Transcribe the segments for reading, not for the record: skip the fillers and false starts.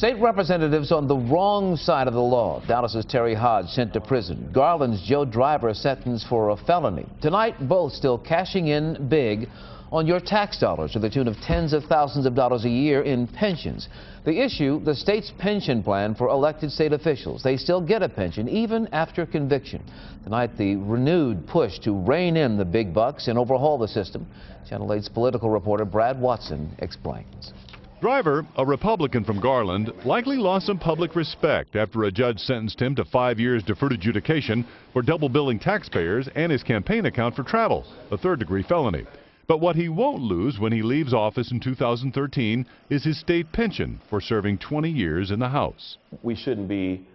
State representatives on the wrong side of the law. Dallas's Terry Hodge sent to prison. Garland's Joe Driver sentenced for a felony. Tonight, both still cashing in big on your tax dollars to the tune of tens of thousands of dollars a year in pensions. The issue, the state's pension plan for elected state officials. They still get a pension even after conviction. Tonight, the renewed push to rein in the big bucks and overhaul the system. Channel 8's political reporter Brad Watson explains. Driver, a Republican from Garland, likely lost some public respect after a judge sentenced him to 5 years deferred adjudication for double billing taxpayers and his campaign account for travel, a third-degree felony. But what he won't lose when he leaves office in 2013 is his state pension for serving 20 years in the House. We shouldn't be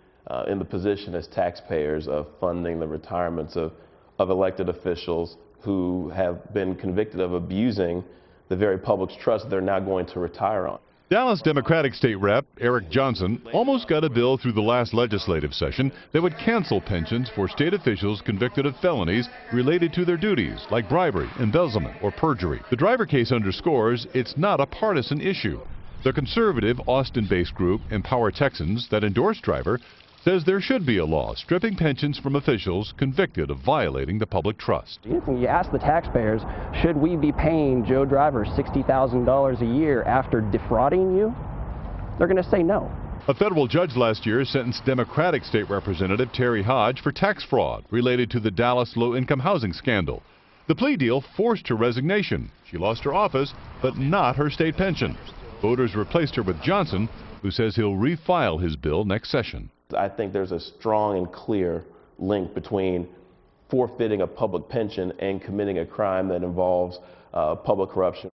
in the position as taxpayers of funding the retirements of elected officials who have been convicted of abusing the very public's trust they're now going to retire on. Dallas Democratic State Rep Eric Johnson almost got a bill through the last legislative session that would cancel pensions for state officials convicted of felonies related to their duties, like bribery, embezzlement, or perjury. The Driver case underscores it's not a partisan issue. The conservative Austin-based group Empower Texans that endorsed Driver says there should be a law stripping pensions from officials convicted of violating the public trust. You ask the taxpayers, should we be paying Joe Driver $60,000 a year after defrauding you? They're going to say no. A federal judge last year sentenced Democratic State Representative Terry Hodge for tax fraud related to the Dallas low-income housing scandal. The plea deal forced her resignation. She lost her office, but not her state pension. Voters replaced her with Johnson, who says he'll refile his bill next session. I think there's a strong and clear link between forfeiting a public pension and committing a crime that involves public corruption.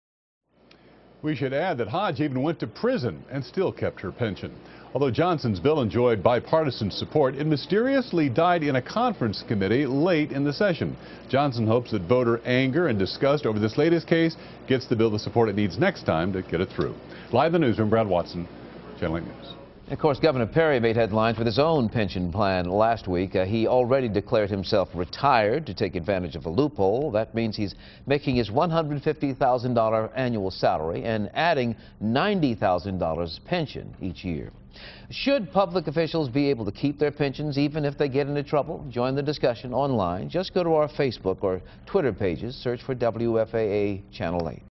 We should add that Hodge even went to prison and still kept her pension. Although Johnson's bill enjoyed bipartisan support, it mysteriously died in a conference committee late in the session. Johnson hopes that voter anger and disgust over this latest case gets the bill the support it needs next time to get it through. Live in the newsroom, Brad Watson, Channel 8 News. Of course, Governor Perry made headlines with his own pension plan last week. He already declared himself retired to take advantage of a loophole. That means he's making his $150,000 annual salary and adding $90,000 pension each year. Should public officials be able to keep their pensions even if they get into trouble? Join the discussion online. Just go to our Facebook or Twitter pages. Search for WFAA Channel 8.